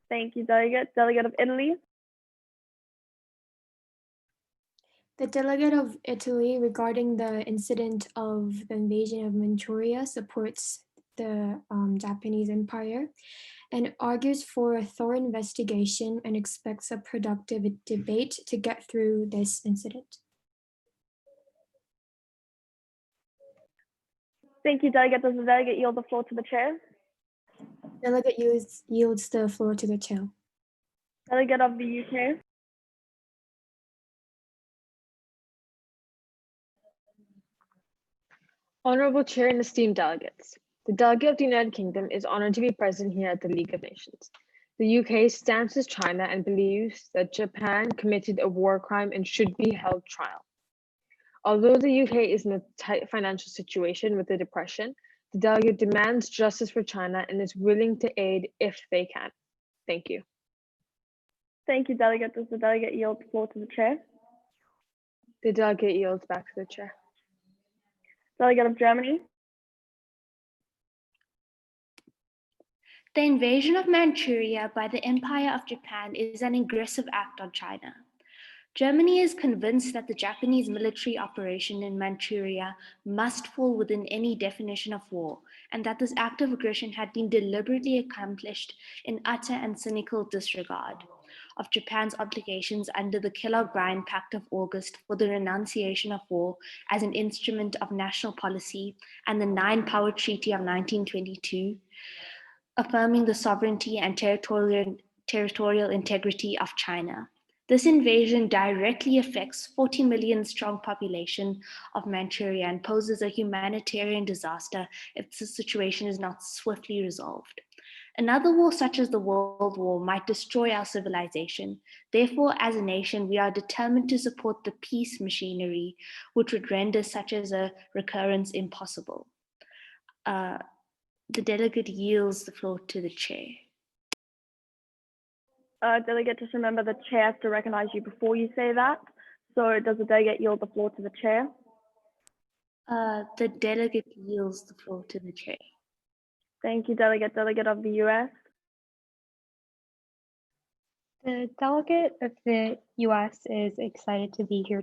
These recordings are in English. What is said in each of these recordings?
Thank you, Delegate. Delegate of Italy. The delegate of Italy regarding the incident of the invasion of Manchuria supports the Japanese Empire and argues for a thorough investigation and expects a productive debate to get through this incident. Thank you, Delegate. Does the delegate yield the floor to the chair? Delegate yields the floor to the chair. Delegate of the UK. Honorable Chair and esteemed delegates, the delegate of the United Kingdom is honored to be present here at the League of Nations. The UK stands with China and believes that Japan committed a war crime and should be held trial. Although the UK is in a tight financial situation with the depression, the delegate demands justice for China and is willing to aid if they can. Thank you. Thank you, Delegate. Does the delegate yield the floor to the chair? The delegate yields back to the chair. Delegate of Germany. The invasion of Manchuria by the Empire of Japan is an aggressive act on China. Germany is convinced that the Japanese military operation in Manchuria must fall within any definition of war, and that this act of aggression had been deliberately accomplished in utter and cynical disregard of Japan's obligations under the Kellogg-Briand Pact of August for the renunciation of war as an instrument of national policy and the Nine-Power Treaty of 1922, affirming the sovereignty and territorial integrity of China. This invasion directly affects 40 million strong population of Manchuria and poses a humanitarian disaster if the situation is not swiftly resolved. Another war such as the World War might destroy our civilization. Therefore, as a nation, we are determined to support the peace machinery, which would render such as a recurrence impossible. The delegate yields the floor to the chair. Delegate, just remember the chair has to recognize you before you say that. So does the delegate yield the floor to the chair? The delegate yields the floor to the chair. Thank you, Delegate. Delegate of the US. The delegate of the US is excited to be here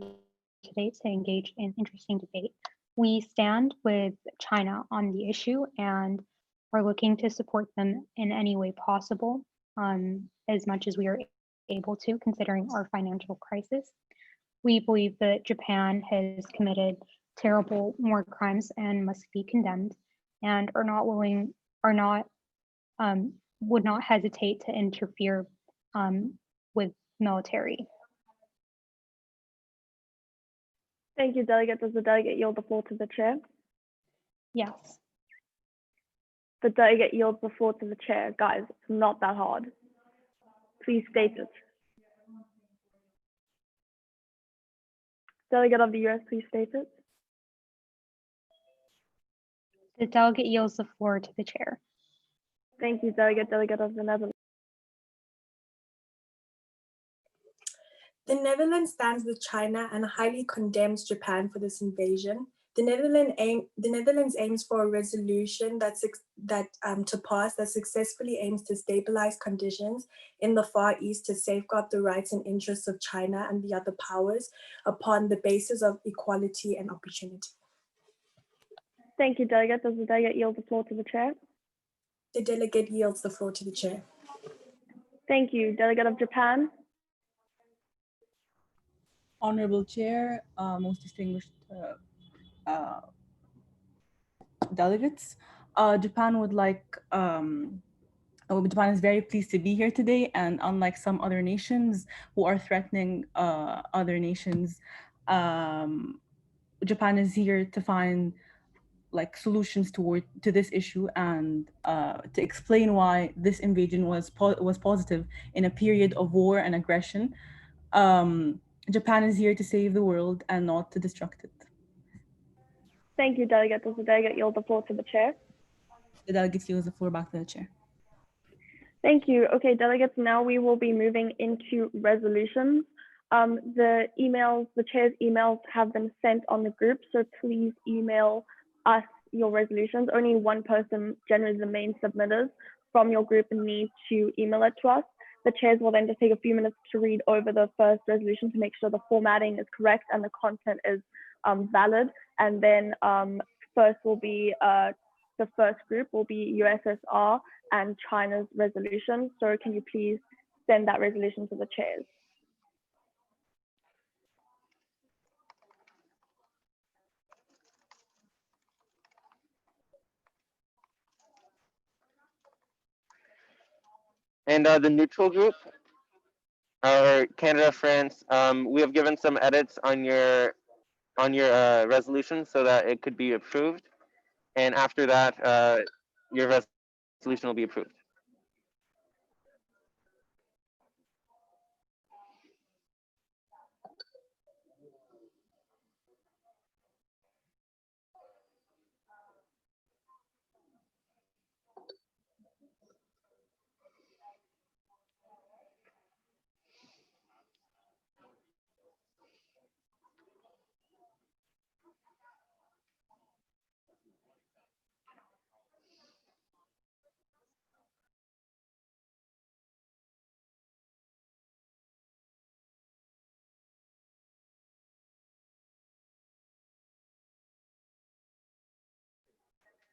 today to engage in interesting debate. We stand with China on the issue and are looking to support them in any way possible, as much as we are able to, considering our financial crisis. We believe that Japan has committed terrible war crimes and must be condemned, and would not hesitate to interfere with military. Thank you, Delegate. Does the delegate yield the floor to the chair? Yes. The delegate yields the floor to the chair. Guys, it's not that hard. Please state it. Delegate of the US, please state it. The delegate yields the floor to the chair. Thank you, Delegate. Delegate of the Netherlands. The Netherlands stands with China and highly condemns Japan for this invasion. The Netherlands aims for a resolution to pass that successfully aims to stabilize conditions in the Far East to safeguard the rights and interests of China and the other powers upon the basis of equality and opportunity. Thank you, Delegate. Does the delegate yield the floor to the chair? The delegate yields the floor to the chair. Thank you. Delegate of Japan. Honorable Chair, most distinguished delegates, Japan is very pleased to be here today, and unlike some other nations who are threatening other nations, Japan is here to find solutions to this issue and to explain why this invasion was positive in a period of war and aggression. Japan is here to save the world and not to destruct it. Thank you, Delegate. Does the delegate yield the floor to the chair? The delegate yields the floor back to the chair. Thank you. Okay, delegates, now we will be moving into resolutions. The chair's emails have been sent on the group, so please email us your resolutions. Only one person, generally the main submitters from your group, need to email it to us. The chairs will then just take a few minutes to read over the first resolution to make sure the formatting is correct and the content is valid. And then first will be the first group will be USSR and China's resolution. So can you please send that resolution to the chairs? And the neutral group, or Canada, France, we have given some edits on your resolution so that it could be approved. And after that, your resolution will be approved.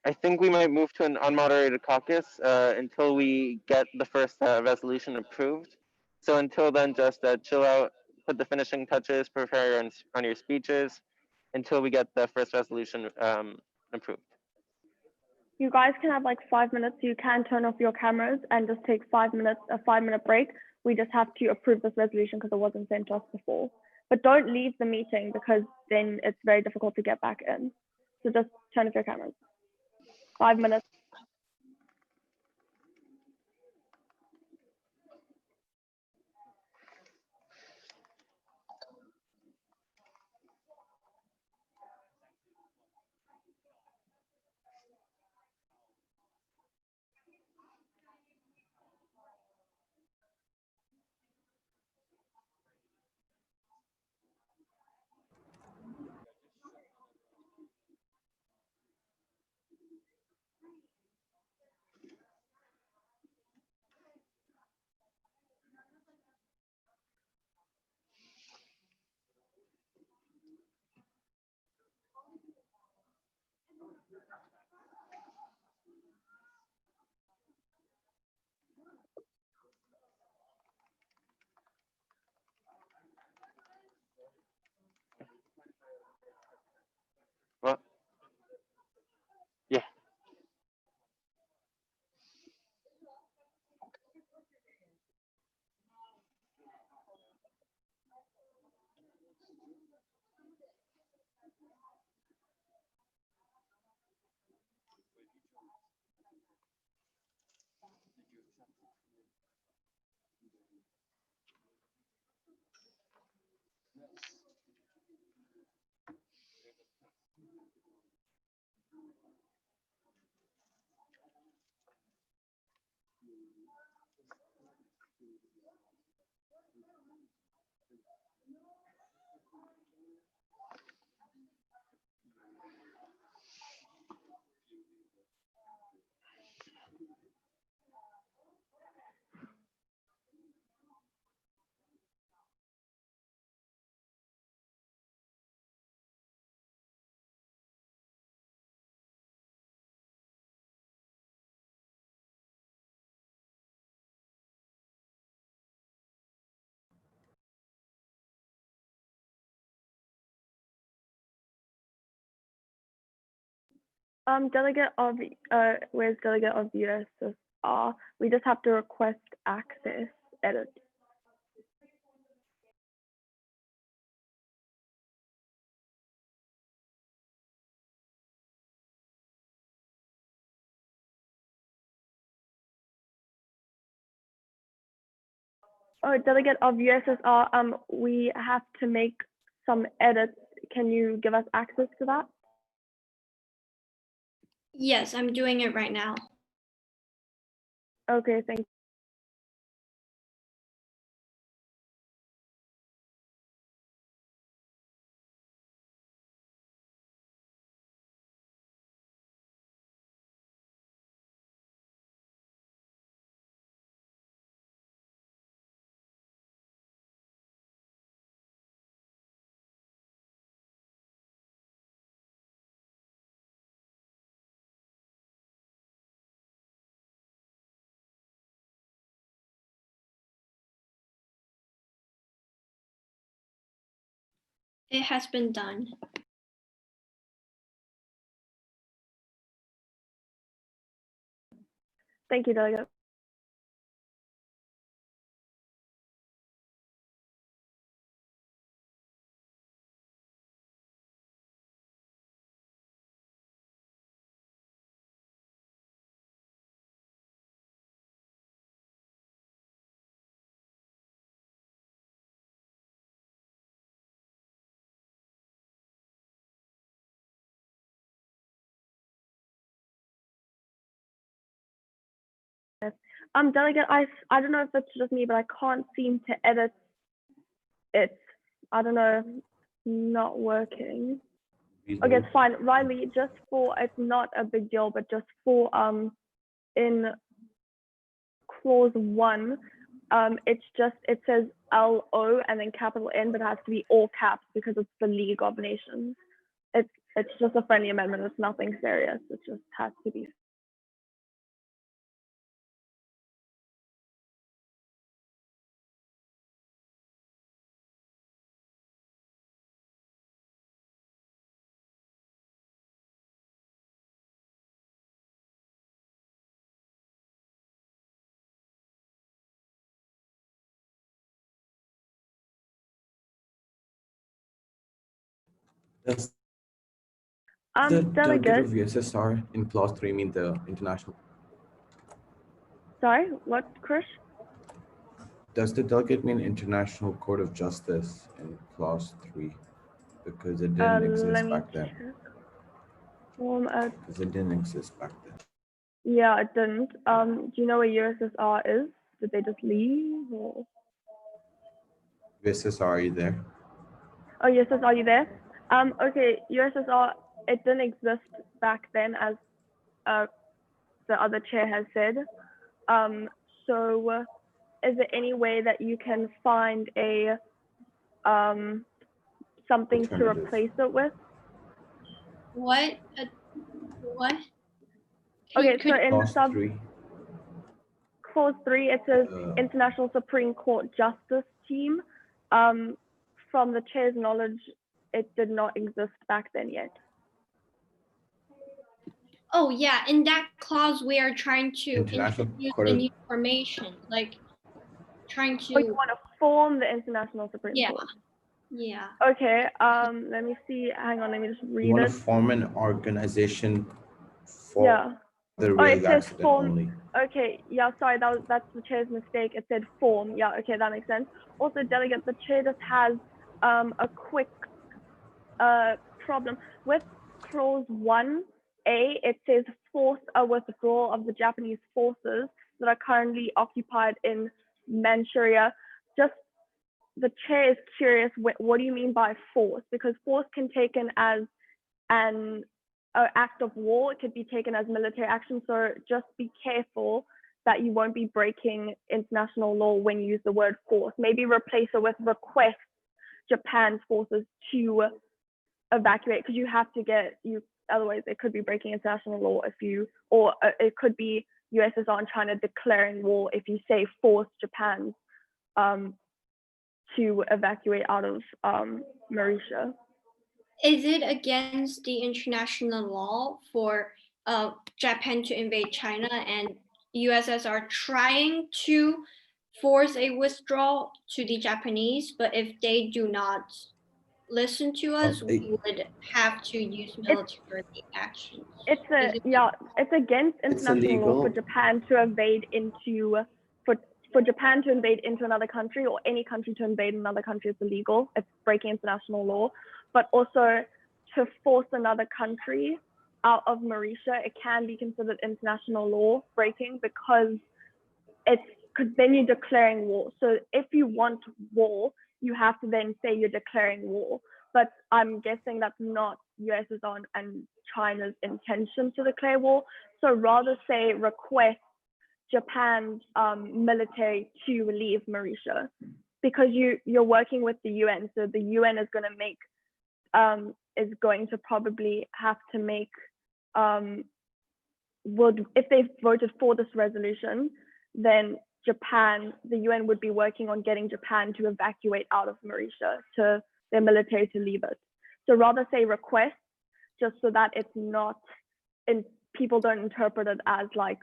I think we might move to an unmoderated caucus until we get the first resolution approved. So until then, just chill out, put the finishing touches, prepare on your speeches until we get the first resolution approved. You guys can have like 5 minutes. You can turn off your cameras and just take 5 minutes, a 5-minute break. We just have to approve this resolution because it wasn't sent to us before. But don't leave the meeting because then it's very difficult to get back in. So just turn off your cameras. 5 minutes. Well, yeah. Delegate of where's delegate of USSR? We just have to request access edit. Oh, delegate of USSR, we have to make some edits. Can you give us access to that? Yes, I'm doing it right now. Okay, thank you. It has been done. Thank you, Delegate. Delegate, I don't know if it's just me, but I can't seem to edit it. I don't know, not working. Okay, it's fine. Riley, just for, it's not a big deal, but just for in clause 1, it's just, it says LO and then capital N, but it has to be all caps because it's the League of Nations. It's just a friendly amendment. It's nothing serious. It just has to be. Does the delegate of Delegate, USSR in clause 3 mean the international? sorry, what, Krish? Does the delegate mean International Court of Justice in clause 3? Because it didn't Let exist me back then. check. Because it didn't exist back then. Yeah, it didn't. Do you know where USSR is? Did they just leave? Or? USSR, are you there? Oh, USSR, are you there? Okay, USSR, it didn't exist back then, as the other chair has said. So is there any way that you can find a something to Alternative. replace it with? What? What? Okay, so in Clause 3. clause 3, it says Uh, International Supreme Court Justice Team. From the chair's knowledge, it did not exist back then yet. Oh yeah, in that clause we are trying to International introduce Court a of- new formation, like trying to. Oh, you want to form the International Supreme Yeah. Court? Yeah. Okay, let me see. Hang on, let me just You read want it. to form an organization for Yeah. the Oh, it rail says accident form. only. Okay, yeah, sorry, that's the chair's mistake. It said form. Yeah, okay, that makes sense. Also, delegate, the chair just has a quick problem with clause 1A. It says force a withdrawal of the Japanese forces that are currently occupied in Manchuria. Just the chair is curious. What do you mean by force? Because force can be taken as an act of war. It could be taken as military action. So just be careful that you won't be breaking international law when you use the word force. Maybe replace it with request Japan's forces to evacuate, because you have to get you. Otherwise, it could be breaking international law if you, or it could be USSR and China declaring war if you say force Japan to evacuate out of Mauritius. Is it against the international law for Japan to invade China and USSR trying to force a withdrawal to the Japanese? But if they do not listen to us, we would have to use military action. It's it's against international law for Japan to invade into for Japan to invade into another country, or any country to invade another country. It's illegal. It's breaking international law. But also to force another country out of Mauritius, it can be considered international law breaking, because then you're declaring war. So if you want war, you have to then say you're declaring war. But I'm guessing that's not USSR and China's intention to declare war. So rather say request Japan's military to leave Mauritius, because you're working with the UN. So the UN is going to make is going to probably have to make if they've voted for this resolution, then the UN would be working on getting Japan to evacuate out of Mauritius to their military to leave it. So rather say request, just so that it's not, and people don't interpret it as like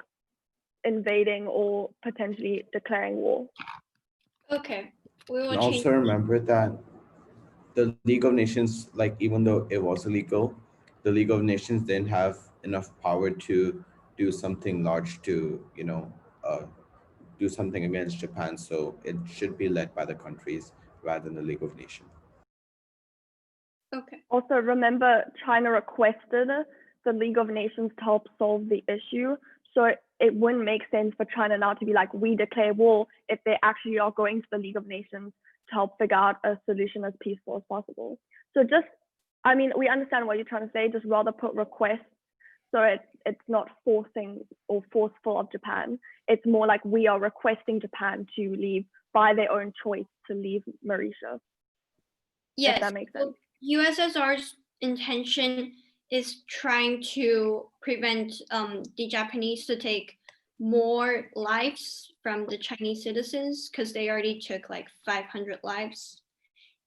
invading or potentially declaring war. Okay, we will And change. also remember that the League of Nations, like even though it was illegal, the League of Nations didn't have enough power to do something large to, do something against Japan. So it should be led by the countries rather than the League of Nations. Okay. Also, remember, China requested the League of Nations to help solve the issue. So it wouldn't make sense for China now to be like, we declare war, if they actually are going to the League of Nations to help figure out a solution as peaceful as possible. So just, I mean, we understand what you're trying to say, just rather put requests, so it's not forcing or forceful of Japan. It's more like we are requesting Japan to leave by their own choice to leave Mauritius. Yes, if that makes sense. USSR's intention is trying to prevent the Japanese to take more lives from the Chinese citizens, because they already took like 500 lives.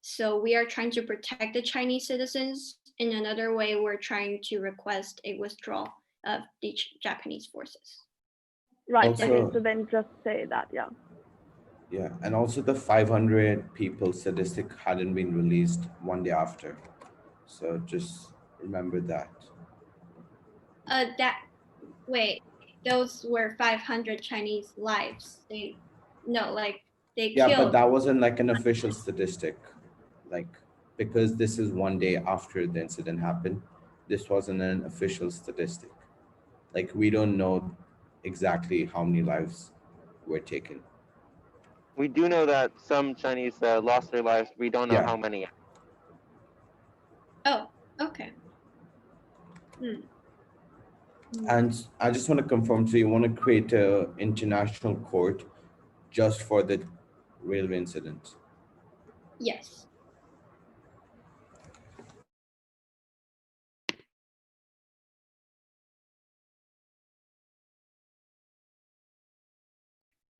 So we are trying to protect the Chinese citizens. In another way, we're trying to request a withdrawal of the Japanese forces. Right, Also- okay, so then just say that, yeah. Yeah, and also the 500 people statistic hadn't been released one day after. So just remember that. Wait, those were 500 Chinese lives. They Yeah, killed. but that wasn't like an official statistic. Like, because this is one day after the incident happened, this wasn't an official statistic. Like, we don't know exactly how many lives were taken. We do know that some Chinese lost their lives. We don't know Yeah. how many. Oh, okay. And I just want to confirm, so you want to create an international court just for the railway incident? Yes.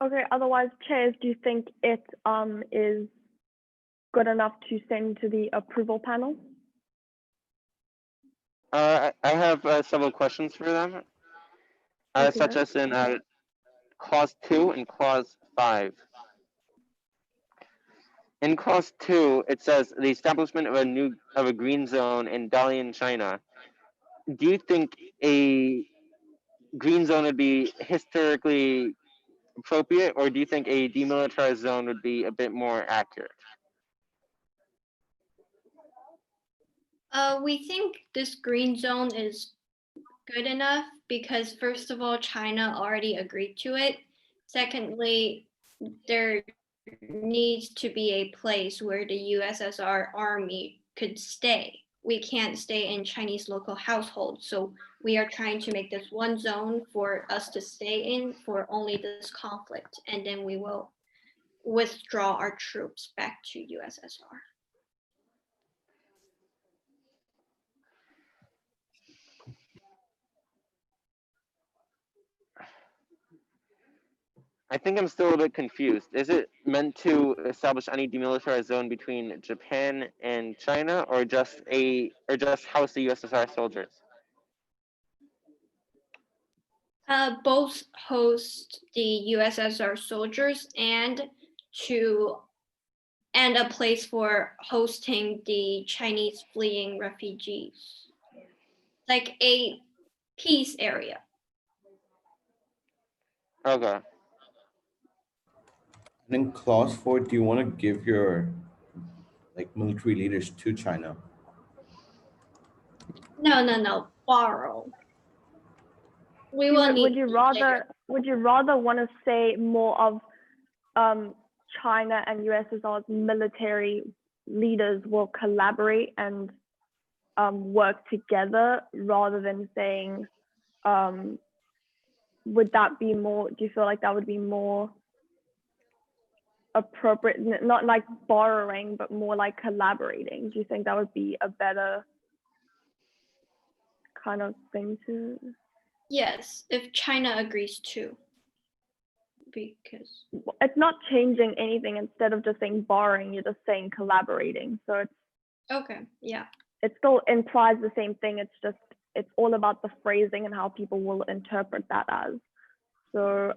Okay, otherwise, chairs, do you think it is good enough to send to the approval panel? I have several questions for them, Okay. such as in clause 2 and clause 5. In clause 2, it says the establishment of a green zone in Dalian, China. Do you think a green zone would be historically appropriate, or do you think a demilitarized zone would be a bit more accurate? We think this green zone is good enough because, first of all, China already agreed to it. Secondly, there needs to be a place where the USSR army could stay. We can't stay in Chinese local households. So we are trying to make this one zone for us to stay in for only this conflict. And then we will withdraw our troops back to USSR. I think I'm still a bit confused. Is it meant to establish any demilitarized zone between Japan and China, or just house the USSR soldiers? Both host the USSR soldiers and a place for hosting the Chinese fleeing refugees, like a peace area. Okay. And in clause 4, do you want to give your military leaders to China? No, borrow. We will need. Would you rather want to say more of China and USSR's military leaders will collaborate and work together, rather than saying, would that be more, do you feel like that would be more appropriate, not like borrowing, but more like collaborating? Do you think that would be a better kind of thing to? Yes, if China agrees to. Because It's not changing anything. Instead of just saying borrowing, you're just saying collaborating. So it's Okay, yeah. It still implies the same thing. It's just, it's all about the phrasing and how people will interpret that as. So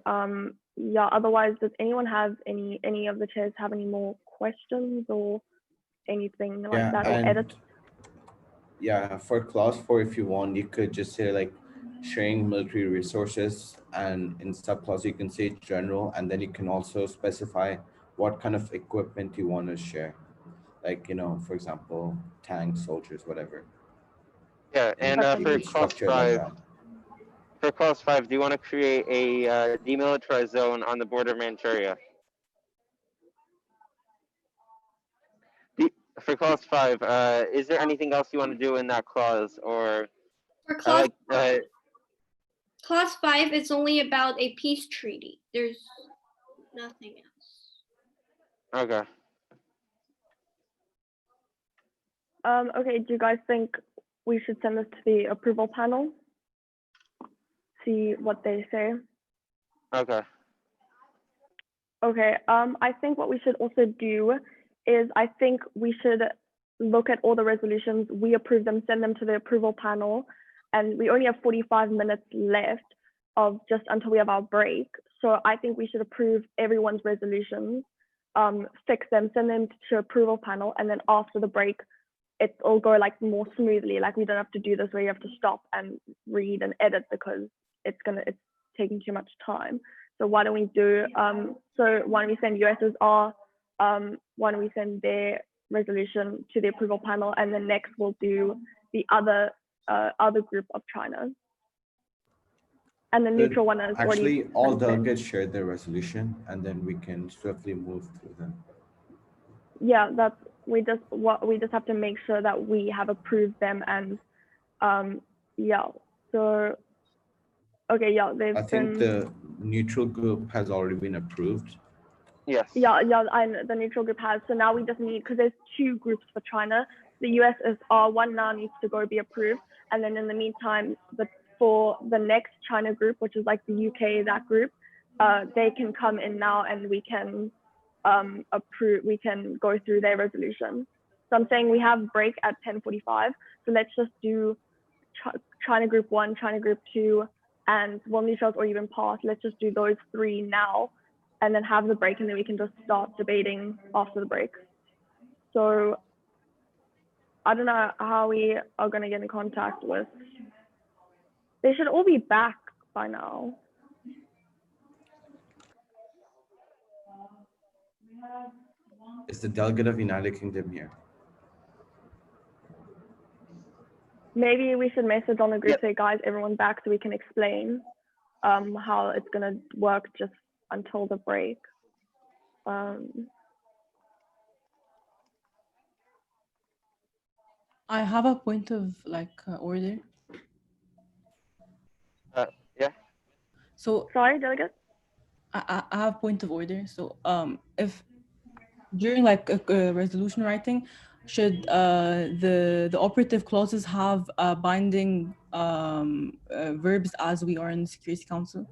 yeah, otherwise, does anyone have any of the chairs have any more questions or anything like Yeah, that, or edits? and yeah, for clause 4, if you want, you could just say like sharing military resources, and in subclause you can say general, and then you can also specify what kind of equipment you want to share. Like, for example, tanks, soldiers, whatever. Yeah, and And you for could clause structure it like 5, that. for clause 5, do you want to create a demilitarized zone on the border of Manchuria? For clause 5, is there anything else you want to do in that clause, or For clause like clause 5, it's only about a peace treaty. There's nothing else. okay. Okay, do you guys think we should send this to the approval panel? See what they say. Okay. Okay, I think what we should also do is I think we should look at all the resolutions, we approve them, send them to the approval panel, and we only have 45 minutes left of just until we have our break. So I think we should approve everyone's resolutions, fix them, send them to approval panel, and then after the break, it'll go like more smoothly. Like we don't have to do this where you have to stop and read and edit because it's taking too much time. So why don't we do, so why don't we send USSR, why don't we send their resolution to the approval panel, and then next we'll do the other group of China. And the neutral one is already. Actually, all delegates shared their resolution, and then we can swiftly move through them. Yeah, we just have to make sure that we have approved them, and yeah, so okay, yeah, I think the neutral group has already been approved. Yes. Yeah, the neutral group has. So now we just need, because there's 2 groups for China. The USSR one now needs to go be approved, and then in the meantime, for the next China group, which is like the UK, that group, they can come in now and we can approve. We can go through their resolution. So I'm saying we have break at 10:45. So let's just do China group 1, China group 2, and well, neutrals or even pass. Let's just do those 3 now, and then have the break, and then we can just start debating after the break. So I don't know how we are going to get in contact with. They should all be back by now. Is the delegate of United Kingdom here? Maybe we should message on the group, say, guys, everyone back, so we can explain how it's going to work just until the break. I have a point of order. Yeah. So sorry, delegate. I have point of order. So if during a resolution writing, should the operative clauses have binding verbs as we are in the Security Council?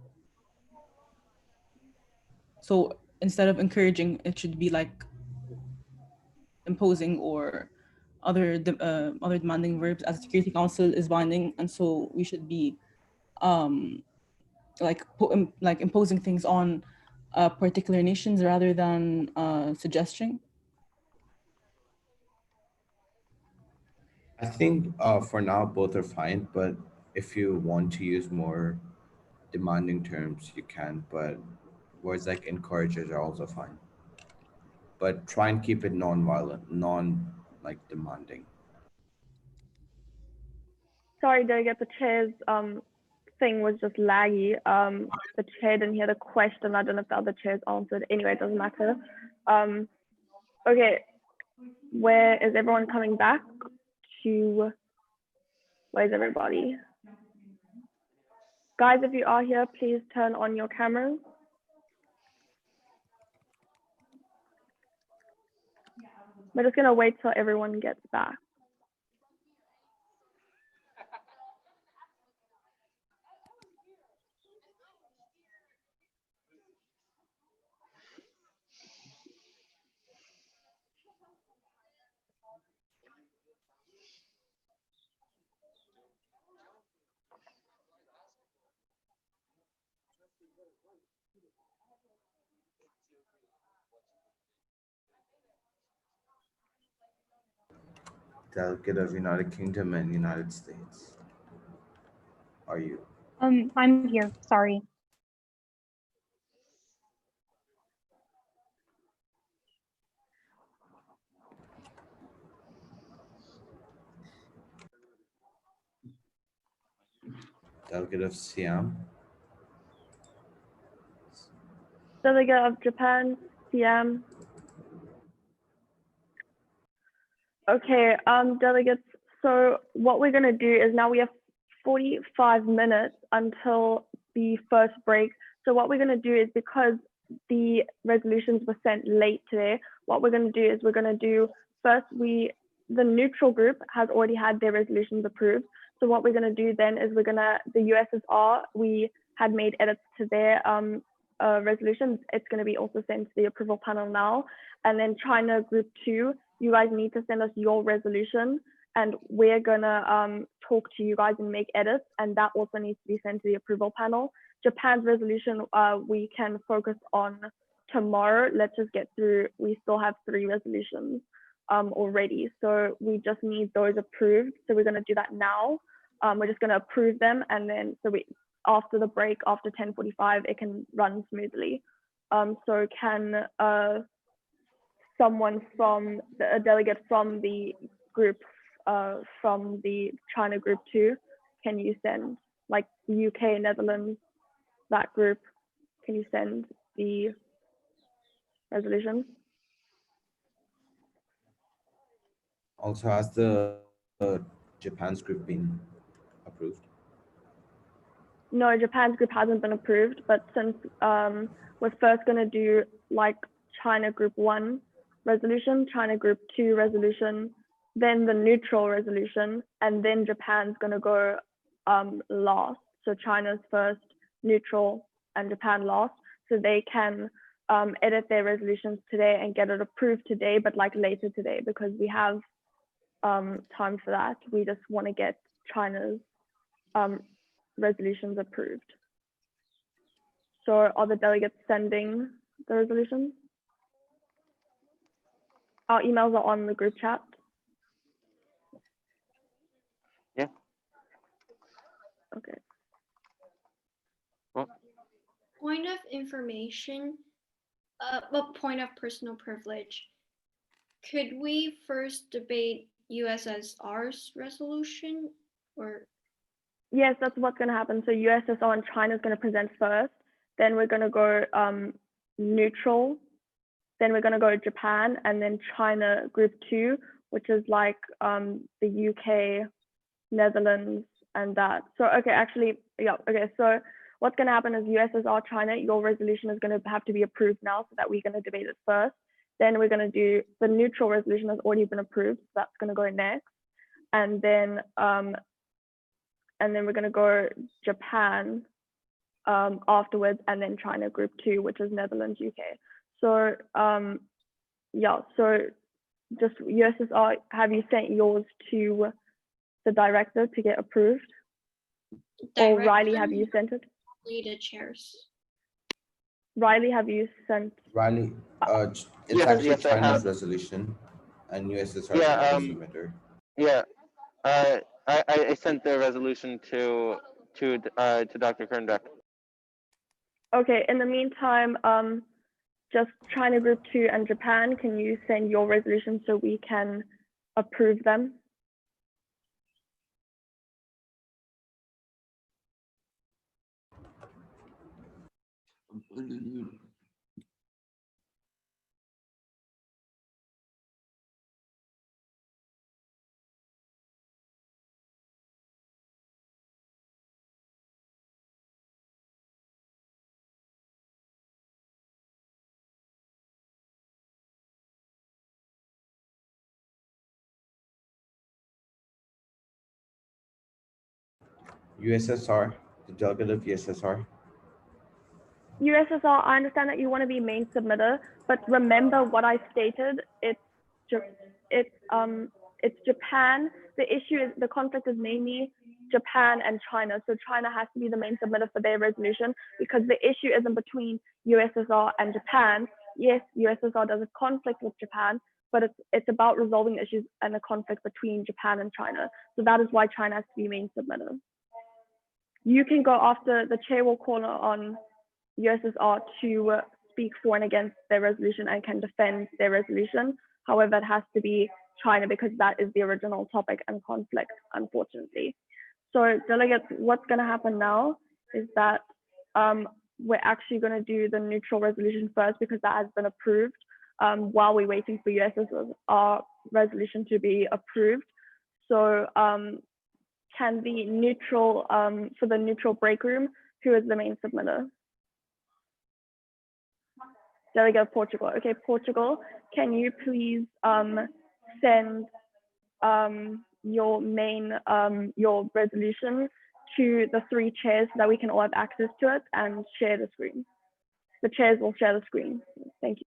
So instead of encouraging, it should be like imposing or other demanding verbs, as Security Council is binding, and so we should be imposing things on particular nations rather than suggesting. I think for now both are fine, but if you want to use more demanding terms, you can, but words like encourages are also fine. But try and keep it non-violent, demanding. Sorry, delegate, the chair's thing was just laggy. The chair didn't hear the question. I don't know if the other chairs answered. Anyway, it doesn't matter. Okay, where is everyone coming back to? Where's everybody? Guys, if you are here, please turn on your cameras. We're just gonna wait till everyone gets back. Delegate of United Kingdom and United States. Are you? I'm here, sorry. Delegate of Siam. Delegate of Japan, Siam. Okay, delegates, so what we're gonna do is now we have 45 minutes until the first break. So what we're gonna do is, because the resolutions were sent late today, what we're gonna do is we're gonna do first, the neutral group has already had their resolutions approved. So what we're gonna do then is the USSR, we had made edits to their resolutions. It's gonna be also sent to the approval panel now. And then China group 2, you guys need to send us your resolution, and we're gonna talk to you guys and make edits, and that also needs to be sent to the approval panel. Japan's resolution, we can focus on tomorrow. Let's just get through, we still have 3 resolutions already, so we just need those approved. So we're gonna do that now. We're just gonna approve them, and then after the break, after 10:45, it can run smoothly. So can someone from a delegate from the group, from the China group 2, can you send, like the UK, Netherlands, that group, can you send the resolutions? Also, has the Japan's group been approved? No, Japan's group hasn't been approved, but since we're first gonna do like China group 1 resolution, China group 2 resolution, then the neutral resolution, and then Japan's gonna go last. So China's first, neutral, and Japan last. So they can edit their resolutions today and get it approved today, but like later today, because we have time for that. We just want to get China's resolutions approved. So are the delegates sending the resolutions? Our emails are on the group chat. Yeah. Okay. Well, Point of information, point of personal privilege. Could we first debate USSR's resolution, or? Yes, that's what's going to happen. So USSR and China is going to present first. Then we're going to go neutral. Then we're going to go Japan, and then China group 2, which is like the UK, Netherlands, and that. So, okay, actually, yeah, okay. So what's going to happen is USSR, China, your resolution is going to have to be approved now, so that we're going to debate it first. Then we're going to do the neutral resolution has already been approved, so that's going to go next. And then we're going to go Japan afterwards, and then China group 2, which is Netherlands, UK. So yeah, so just USSR, have you sent yours to the director to get approved? Or Riley, have you sent it? The chairs. Riley, have you sent? Riley, it's Yes, actually yes, I China's have. resolution, and USSR Yeah, is the submitter. Yeah, I sent the resolution to Dr. Kernbeck. Okay, in the meantime, just China group 2 and Japan, can you send your resolution so we can approve them? USSR, the delegate of USSR. USSR, I understand that you want to be main submitter, but remember what I stated. It's Japan. The issue is, the conflict is mainly Japan and China. So China has to be the main submitter for their resolution because the issue isn't between USSR and Japan. Yes, USSR does a conflict with Japan, but it's about resolving issues and a conflict between Japan and China. So that is why China has to be main submitter. You can go after, the chair will call on USSR to speak for and against their resolution and can defend their resolution. However, it has to be China because that is the original topic and conflict, unfortunately. So delegates, what's going to happen now is that we're actually going to do the neutral resolution first because that has been approved while we're waiting for USSR resolution to be approved. So can the neutral, for the neutral break room, who is the main submitter? Delegate of Portugal. Okay, Portugal, can you please send your resolution to the 3 chairs so that we can all have access to it and share the screen. The chairs will share the screen. Thank you.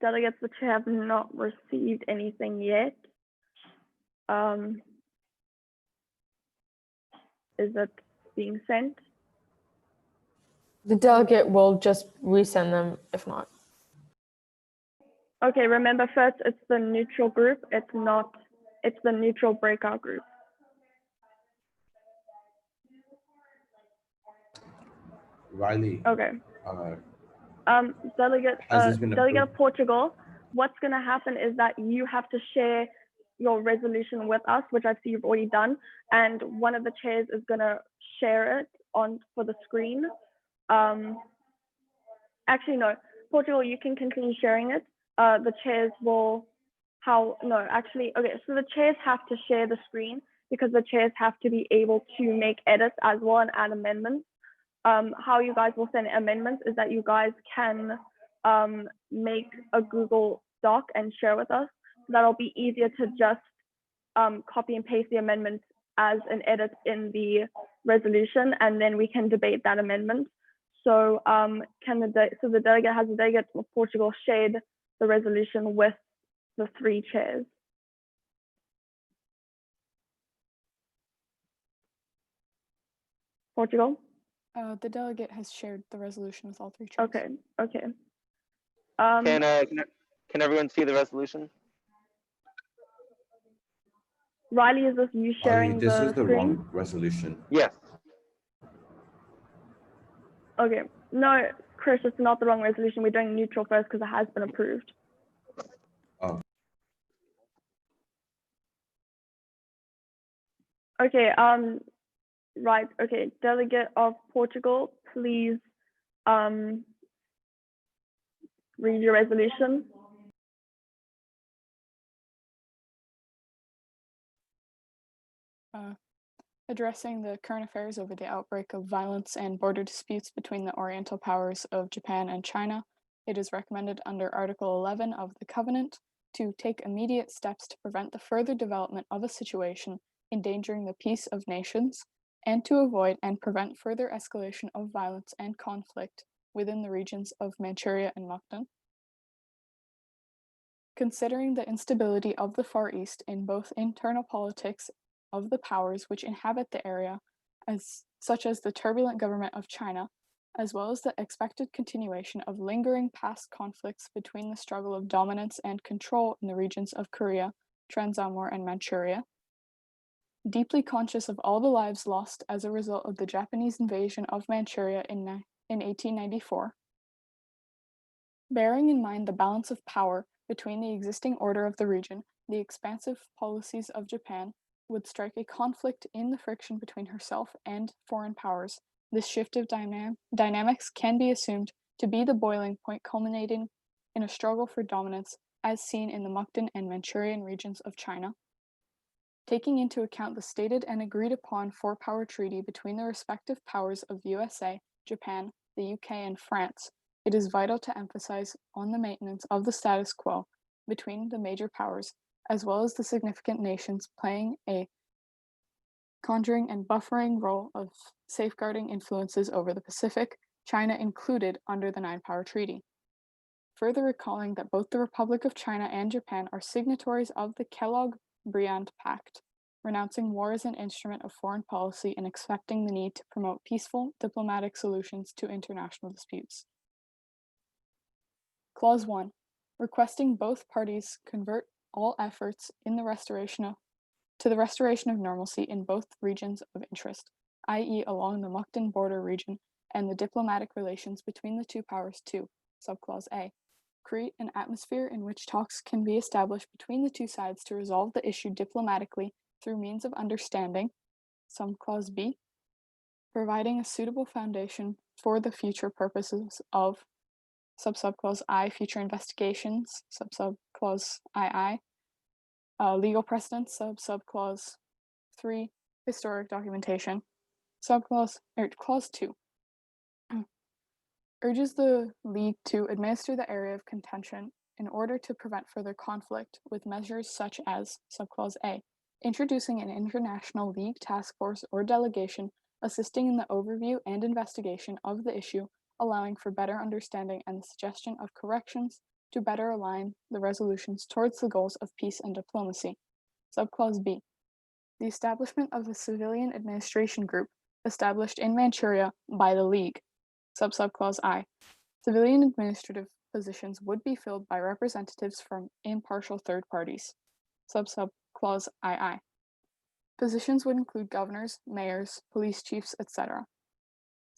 Delegates which have not received anything yet. Is it being sent? The delegate will just resend them if not. Okay, remember first it's the neutral group, it's the neutral breakout group. Riley. Okay. Delegate of Portugal, what's going to happen is that you have to share your resolution with us, which I see you've already done, and one of the chairs is going to share it for the screen. Actually, no, Portugal, you can continue sharing it. The chairs will, okay, so the chairs have to share the screen because the chairs have to be able to make edits as well and add amendments. How you guys will send amendments is that you guys can make a Google Doc and share with us. That'll be easier to just copy and paste the amendment as an edit in the resolution, and then we can debate that amendment. So the delegate of Portugal shared the resolution with the 3 chairs. Portugal? The delegate has shared the resolution with all 3 chairs. Okay. Can everyone see the resolution? Riley, is this you sharing this the is the screen? wrong resolution. Yes. Okay. No, Chris, it's not the wrong resolution. We're doing neutral first because it has been approved. Oh. Okay. Right. Okay. Delegate of Portugal, please read your resolution. Addressing the current affairs over the outbreak of violence and border disputes between the Oriental powers of Japan and China, it is recommended under Article 11 of the Covenant to take immediate steps to prevent the further development of a situation endangering the peace of nations and to avoid and prevent further escalation of violence and conflict within the regions of Manchuria and Mukden. Considering the instability of the Far East in both internal politics of the powers which inhabit the area, such as the turbulent government of China, as well as the expected continuation of lingering past conflicts between the struggle of dominance and control in the regions of Korea, Trans-Amur, and Manchuria. Deeply conscious of all the lives lost as a result of the Japanese invasion of Manchuria in 1894. Bearing in mind the balance of power between the existing order of the region, the expansive policies of Japan would strike a conflict in the friction between herself and foreign powers. This shift of dynamics can be assumed to be the boiling point culminating in a struggle for dominance as seen in the Mukden and Manchurian regions of China. Taking into account the stated and agreed upon four-power treaty between the respective powers of the USA, Japan, the UK, and France, it is vital to emphasize on the maintenance of the status quo between the major powers, as well as the significant nations playing a conjuring and buffering role of safeguarding influences over the Pacific, China included under the Nine-Power Treaty. Further recalling that both the Republic of China and Japan are signatories of the Kellogg-Briand Pact, renouncing war as an instrument of foreign policy and expecting the need to promote peaceful, diplomatic solutions to international disputes. Clause 1. Requesting both parties convert all efforts in the restoration of normalcy in both regions of interest, i.e. along the Mukden border region and the diplomatic relations between the two powers to, subclause A, create an atmosphere in which talks can be established between the two sides to resolve the issue diplomatically through means of understanding, subclause B, providing a suitable foundation for the future purposes of subclause I, future investigations, subclause II, legal precedents, subclause 3, historic documentation, clause 2, urges the League to administer the area of contention in order to prevent further conflict with measures such as, subclause A, introducing an international League task force or delegation assisting in the overview and investigation of the issue, allowing for better understanding and the suggestion of corrections to better align the resolutions towards the goals of peace and diplomacy. Subclause B, the establishment of a civilian administration group established in Manchuria by the League. Subclause I, civilian administrative positions would be filled by representatives from impartial third parties. Subclause II, positions would include governors, mayors, police chiefs, etc.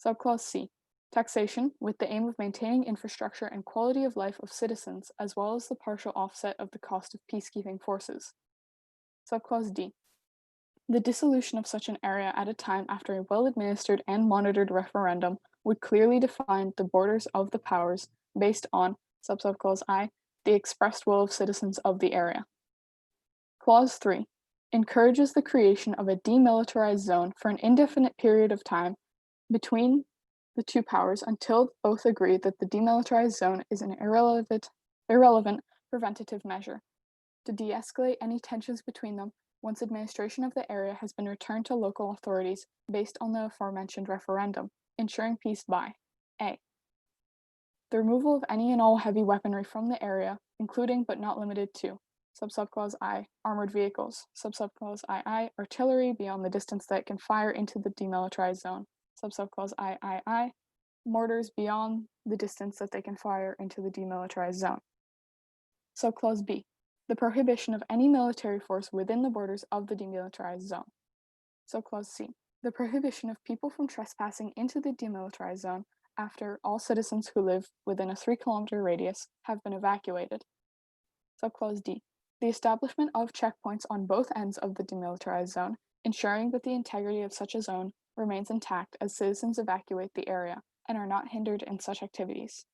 Subclause C, taxation with the aim of maintaining infrastructure and quality of life of citizens, as well as the partial offset of the cost of peacekeeping forces. Subclause D, the dissolution of such an area at a time after a well-administered and monitored referendum would clearly define the borders of the powers based on, subclause I, the expressed will of citizens of the area. Clause 3 encourages the creation of a demilitarized zone for an indefinite period of time between the two powers until both agree that the demilitarized zone is an irrelevant preventative measure to de-escalate any tensions between them once administration of the area has been returned to local authorities based on the aforementioned referendum, ensuring peace by A, the removal of any and all heavy weaponry from the area, including but not limited to, subclause I, armored vehicles, subclause II, artillery beyond the distance that it can fire into the demilitarized zone, subclause III, mortars beyond the distance that they can fire into the demilitarized zone. Subclause B, the prohibition of any military force within the borders of the demilitarized zone. Subclause C, the prohibition of people from trespassing into the demilitarized zone after all citizens who live within a 3-kilometer radius have been evacuated. Subclause D, the establishment of checkpoints on both ends of the demilitarized zone, ensuring that the integrity of such a zone remains intact as citizens evacuate the area and are not hindered in such activities.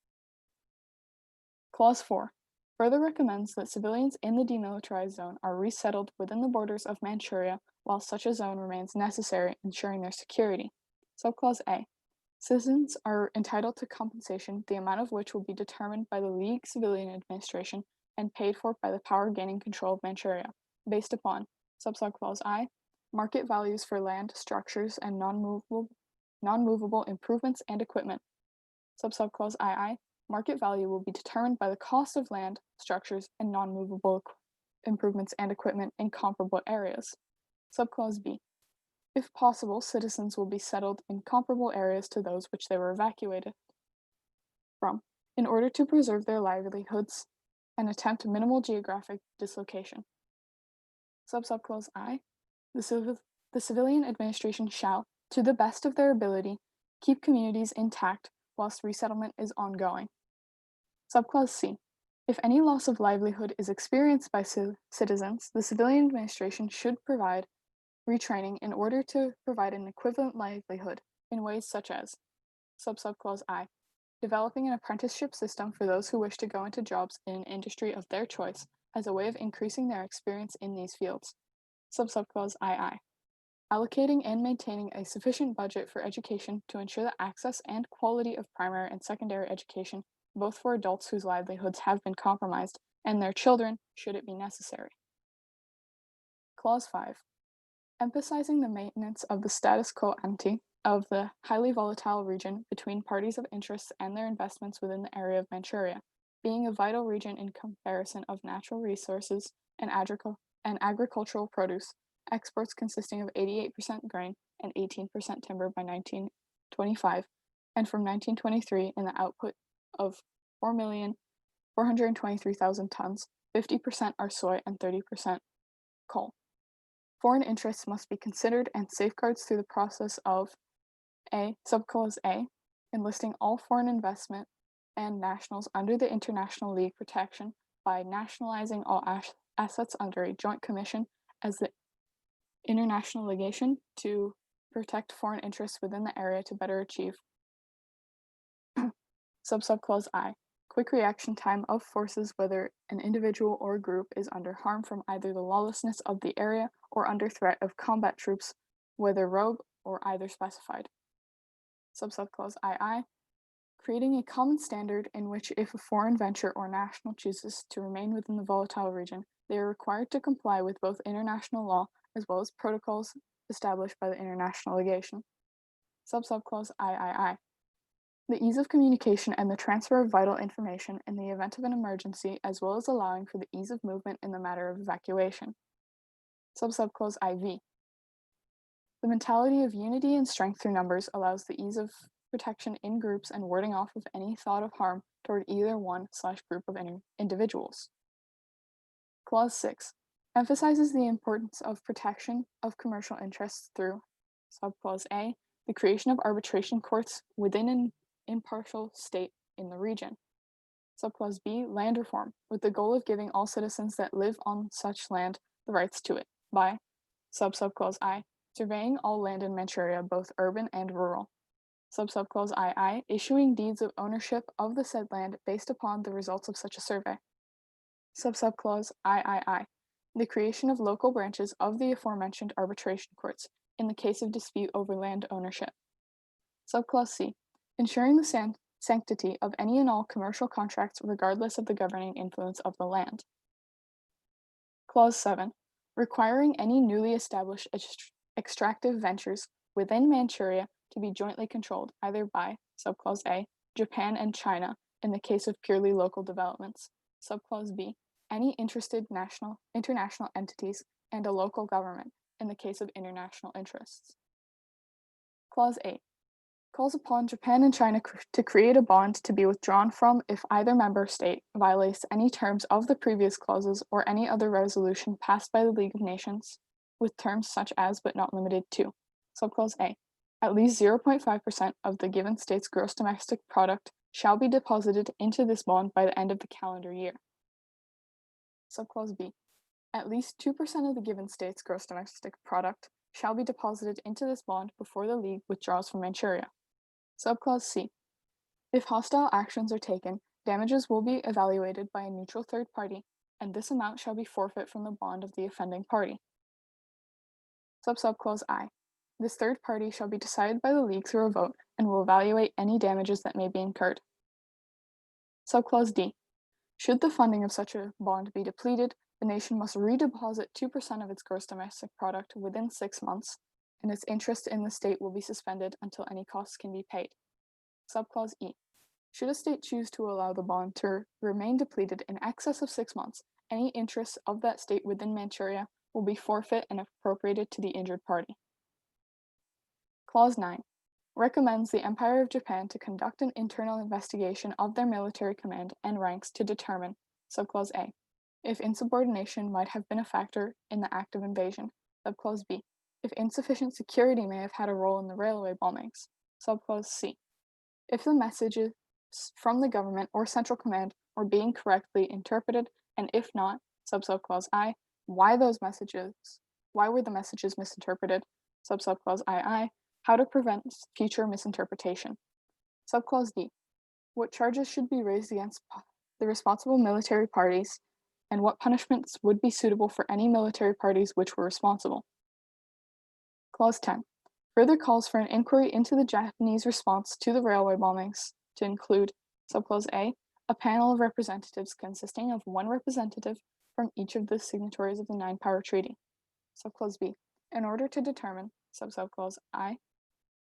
Clause 4 further recommends that civilians in the demilitarized zone are resettled within the borders of Manchuria while such a zone remains necessary, ensuring their security. Subclause A, citizens are entitled to compensation, the amount of which will be determined by the League Civilian Administration and paid for by the power gaining control of Manchuria, based upon, subclause I, market values for land, structures, and non-movable improvements and equipment. Subclause II, market value will be determined by the cost of land, structures, and non-movable improvements and equipment in comparable areas. Subclause B, if possible, citizens will be settled in comparable areas to those which they were evacuated from, in order to preserve their livelihoods and attempt minimal geographic dislocation. Subclause I, the civilian administration shall, to the best of their ability, keep communities intact whilst resettlement is ongoing. Subclause C, if any loss of livelihood is experienced by citizens, the civilian administration should provide retraining in order to provide an equivalent livelihood in ways such as, subclause I, developing an apprenticeship system for those who wish to go into jobs in an industry of their choice as a way of increasing their experience in these fields. Subclause II. Allocating and maintaining a sufficient budget for education to ensure the access and quality of primary and secondary education, both for adults whose livelihoods have been compromised and their children, should it be necessary. Clause 5. Emphasizing the maintenance of the status quo ante of the highly volatile region between parties of interest and their investments within the area of Manchuria, being a vital region in comparison of natural resources and agricultural produce, exports consisting of 88% grain and 18% timber by 1925, and from 1923 in the output of 4,423,000 tons, 50% are soy and 30% coal. Foreign interests must be considered and safeguards through the process of Subclause A, enlisting all foreign investment and nationals under the International League protection by nationalizing all assets under a joint commission as the international legation to protect foreign interests within the area to better achieve. Subclause I. Quick reaction time of forces whether an individual or group is under harm from either the lawlessness of the area or under threat of combat troops, whether rogue or either specified. Subclause II. Creating a common standard in which if a foreign venture or national chooses to remain within the volatile region, they are required to comply with both international law as well as protocols established by the international legation. Subclause III. The ease of communication and the transfer of vital information in the event of an emergency, as well as allowing for the ease of movement in the matter of evacuation. Subclause IV. The mentality of unity and strength through numbers allows the ease of protection in groups and warding off of any thought of harm toward either one/group of individuals. Clause 6. Emphasizes the importance of protection of commercial interests through Subclause A. The creation of arbitration courts within an impartial state in the region. Subclause B. Land reform, with the goal of giving all citizens that live on such land the rights to it by Subclause I. Surveying all land in Manchuria, both urban and rural. Subclause II. Issuing deeds of ownership of the said land based upon the results of such a survey. Subclause III. The creation of local branches of the aforementioned arbitration courts in the case of dispute over land ownership. Subclause C. Ensuring the sanctity of any and all commercial contracts regardless of the governing influence of the land. Clause 7. Requiring any newly established extractive ventures within Manchuria to be jointly controlled either by, Subclause A, Japan and China in the case of purely local developments. Subclause B, any interested international entities and a local government in the case of international interests. Clause 8. Calls upon Japan and China to create a bond to be withdrawn from if either member state violates any terms of the previous clauses or any other resolution passed by the League of Nations, with terms such as but not limited to. Subclause A. At least 0.5% of the given state's gross domestic product shall be deposited into this bond by the end of the calendar year. Subclause B. At least 2% of the given state's gross domestic product shall be deposited into this bond before the League withdraws from Manchuria. Subclause C. If hostile actions are taken, damages will be evaluated by a neutral third party, and this amount shall be forfeit from the bond of the offending party. Subclause I. This third party shall be decided by the League through a vote and will evaluate any damages that may be incurred. Subclause D. Should the funding of such a bond be depleted, the nation must redeposit 2% of its gross domestic product within 6 months, and its interest in the state will be suspended until any costs can be paid. Subclause E. Should a state choose to allow the bond to remain depleted in excess of 6 months, any interests of that state within Manchuria will be forfeit and appropriated to the injured party. Clause 9. Recommends the Empire of Japan to conduct an internal investigation of their military command and ranks to determine, Subclause A, if insubordination might have been a factor in the act of invasion. Subclause B, if insufficient security may have had a role in the railway bombings. Subclause C, if the messages from the government or central command were being correctly interpreted, and if not, Subclause I, why were the messages misinterpreted? Subclause II, how to prevent future misinterpretation. Subclause D, what charges should be raised against the responsible military parties, and what punishments would be suitable for any military parties which were responsible. Clause 10. Further calls for an inquiry into the Japanese response to the railway bombings to include, subclause A, a panel of representatives consisting of one representative from each of the signatories of the Nine-Power Treaty. Subclause B, in order to determine, subclause I,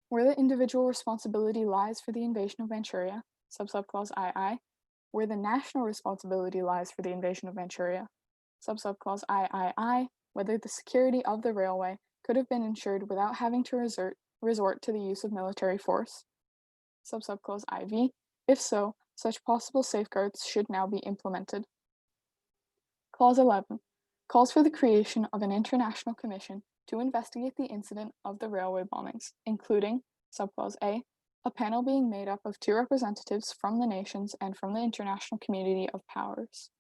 where the individual responsibility lies for the invasion of Manchuria, subclause II, where the national responsibility lies for the invasion of Manchuria, subclause III, whether the security of the railway could have been ensured without having to resort to the use of military force, subclause IV, if so, such possible safeguards should now be implemented. Clause 11 calls for the creation of an international commission to investigate the incident of the railway bombings, including, subclause A, a panel being made up of 2 representatives from the nations and from the international community of powers,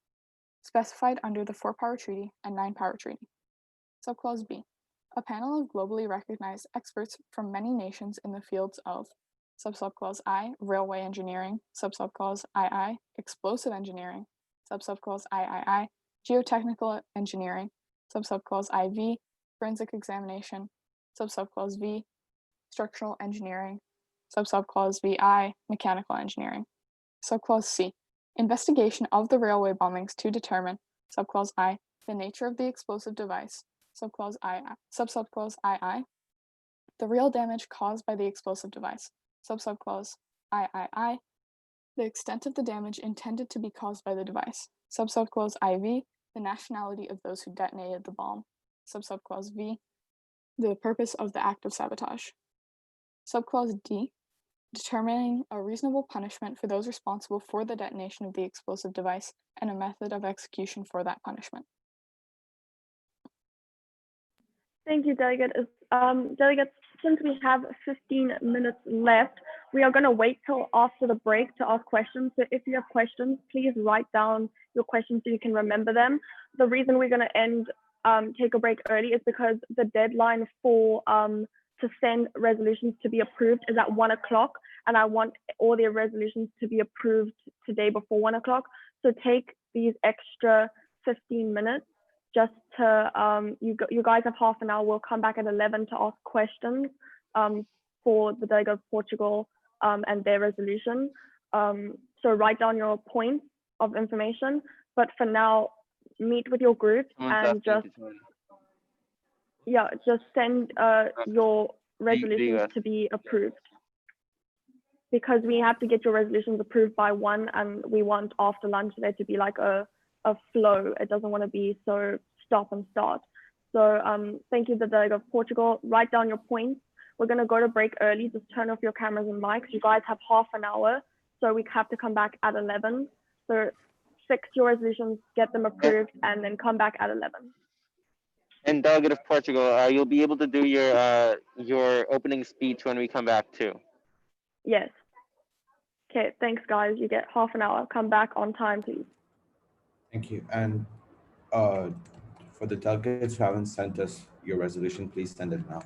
specified under the 4-Power Treaty and 9-Power Treaty. Subclause B, a panel of globally recognized experts from many nations in the fields of, subclause I, railway engineering, subclause II, explosive engineering, subclause III, geotechnical engineering, subclause IV, forensic examination, subclause V, structural engineering, subclause VI, mechanical engineering. Subclause C, investigation of the railway bombings to determine, subclause I, the nature of the explosive device, subclause II, the real damage caused by the explosive device, subclause III, the extent of the damage intended to be caused by the device, subclause IV, the nationality of those who detonated the bomb, subclause V, the purpose of the act of sabotage. Subclause D, determining a reasonable punishment for those responsible for the detonation of the explosive device and a method of execution for that punishment. Thank you, Delegates. Delegates, since we have 15 minutes left, we are going to wait till after the break to ask questions. So if you have questions, please write down your questions so you can remember them. The reason we're going to take a break early is because the deadline for to send resolutions to be approved is at 1 o'clock, and I want all the resolutions to be approved today before 1 o'clock. So take these extra 15 minutes just to, you guys have half an hour. We'll come back at 11 to ask questions for the Delegate of Portugal and their resolution. So write down your points of information, but for now, meet with your group and just send your resolutions to be approved, because we have to get your resolutions approved by 1, and we want after lunch there to be like a flow. It doesn't want to be so stop and start. So thank you, the Delegate of Portugal. Write down your points. We're going to go to break early. Just turn off your cameras and mics. You guys have half an hour, so we have to come back at 11. So fix your resolutions, get them approved, and then come back at 11. And Delegate of Portugal, you'll be able to do your opening speech when we come back too. Yes. Okay, thanks guys. You get half an hour. Come back on time, please. Thank you. And for the delegates who haven't sent us your resolution, please send it now.